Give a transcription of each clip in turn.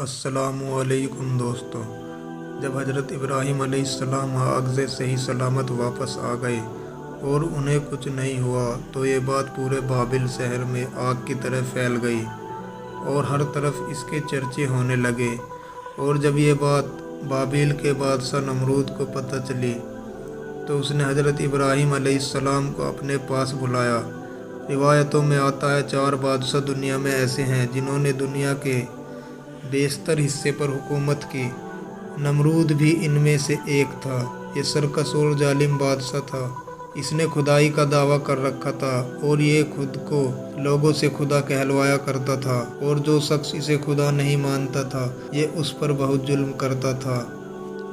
अस्सलामुअलैकुम दोस्तों। जब हज़रत इब्राहीम अलैहिस्सलाम आग से सही सलामत वापस आ गए और उन्हें कुछ नहीं हुआ तो ये बात पूरे बाबिल शहर में आग की तरह फैल गई और हर तरफ इसके चर्चे होने लगे। और जब ये बात बाबिल के बादशाह नमरूद को पता चली तो उसने हज़रत इब्राहीम अलैहिस्सलाम को अपने पास बुलाया। रिवायतों में आता है 4 बादशाह दुनिया में ऐसे हैं जिन्होंने दुनिया के बेशतर हिस्से पर हुकूमत की। नमरूद भी इनमें से एक था। ये सरकश और जालिम बादशाह था। इसने खुदाई का दावा कर रखा था और ये खुद को लोगों से खुदा कहलवाया करता था, और जो शख्स इसे खुदा नहीं मानता था ये उस पर बहुत जुल्म करता था।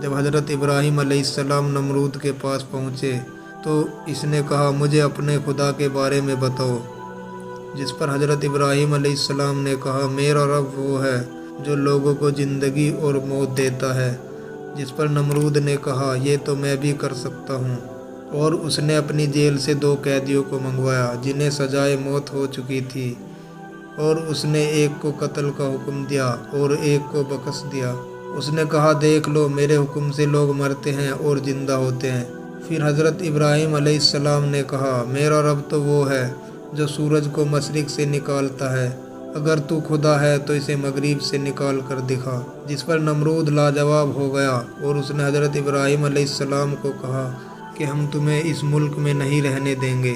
जब हज़रत इब्राहीम अलैहिस्सलाम नमरूद के पास पहुँचे तो इसने कहा, मुझे अपने खुदा के बारे में बताओ। जिस पर हज़रत इब्राहीम अलैहिस्सलाम ने कहा, मेरा रब वो है जो लोगों को ज़िंदगी और मौत देता है। जिस पर नमरूद ने कहा, ये तो मैं भी कर सकता हूँ। और उसने अपनी जेल से 2 कैदियों को मंगवाया जिन्हें सजाए मौत हो चुकी थी, और उसने एक को कत्ल का हुक्म दिया और एक को बख्श दिया। उसने कहा, देख लो, मेरे हुक्म से लोग मरते हैं और ज़िंदा होते हैं। फिर हज़रत इब्राहीम अलैहिस्सलाम ने कहा, मेरा रब तो वो है जो सूरज को मशरिक़ से निकालता है। अगर तू खुदा है तो इसे मगरिब से निकाल कर दिखा। जिस पर नमरूद लाजवाब हो गया और उसने हज़रत इब्राहीम अलैहिस्सलाम को कहा कि हम तुम्हें इस मुल्क में नहीं रहने देंगे,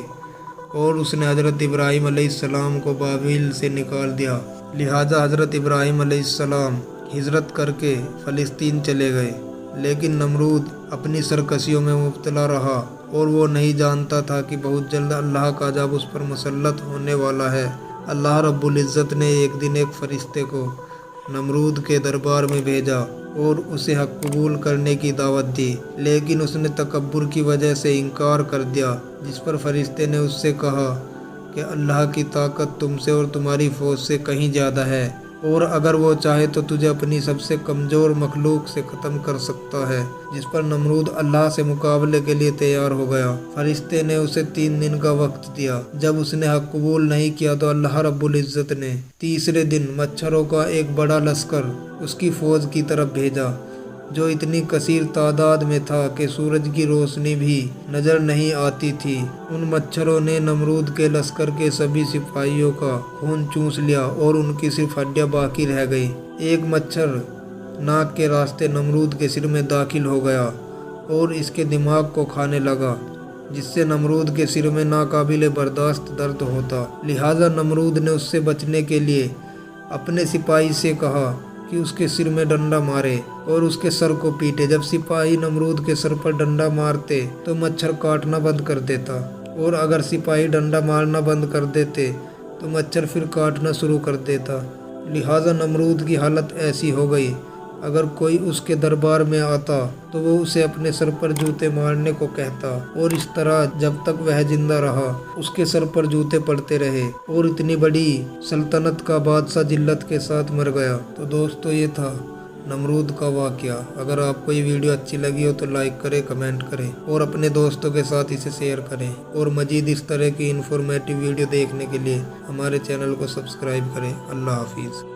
और उसने हज़रत इब्राहीम अलैहिस्सलाम को बाबिल से निकाल दिया। लिहाजा हज़रत इब्राहीम अलैहिस्सलाम हिजरत करके फ़लस्तीन चले गए। लेकिन नमरूद अपनी सरकशियों में मुब्तला रहा और वो नहीं जानता था कि बहुत जल्द अल्लाह का अज़ाब उस पर मुसल्लत होने वाला है। अल्लाह रब्बुल इज़्ज़त ने एक दिन एक फ़रिश्ते को नमरूद के दरबार में भेजा और उसे हक़ कबूल करने की दावत दी, लेकिन उसने तकब्बुर की वजह से इनकार कर दिया। जिस पर फ़रिश्ते ने उससे कहा कि अल्लाह की ताकत तुमसे और तुम्हारी फ़ौज से कहीं ज़्यादा है, और अगर वो चाहे तो तुझे अपनी सबसे कमज़ोर मखलूक से ख़त्म कर सकता है। जिस पर नमरूद अल्लाह से मुकाबले के लिए तैयार हो गया। फरिश्ते ने उसे 3 दिन का वक्त दिया। जब उसने हक़ कबूल नहीं किया तो अल्लाह रब्बुल इज़्ज़त ने तीसरे दिन मच्छरों का एक बड़ा लश्कर उसकी फ़ौज की तरफ भेजा, जो इतनी कसीर तादाद में था कि सूरज की रोशनी भी नज़र नहीं आती थी। उन मच्छरों ने नमरूद के लश्कर के सभी सिपाहियों का खून चूस लिया और उनकी सिर्फ हड्डियाँ बाकी रह गई। एक मच्छर नाक के रास्ते नमरूद के सिर में दाखिल हो गया और इसके दिमाग को खाने लगा, जिससे नमरूद के सिर में नाकाबिले बर्दाश्त दर्द होता। लिहाजा नमरूद ने उससे बचने के लिए अपने सिपाही से कहा कि उसके सिर में डंडा मारे और उसके सर को पीटे। जब सिपाही नमरूद के सर पर डंडा मारते तो मच्छर काटना बंद कर देता, और अगर सिपाही डंडा मारना बंद कर देते तो मच्छर फिर काटना शुरू कर देता। लिहाजा नमरूद की हालत ऐसी हो गई, अगर कोई उसके दरबार में आता तो वो उसे अपने सर पर जूते मारने को कहता, और इस तरह जब तक वह जिंदा रहा उसके सर पर जूते पड़ते रहे, और इतनी बड़ी सल्तनत का बादशाह जिल्लत के साथ मर गया। तो दोस्तों, ये था नमरूद का वाक़या। अगर आपको ये वीडियो अच्छी लगी हो तो लाइक करें, कमेंट करें और अपने दोस्तों के साथ इसे शेयर करें। और मज़ीद इस तरह की इन्फॉर्मेटिव वीडियो देखने के लिए हमारे चैनल को सब्सक्राइब करें। अल्लाह हाफिज़।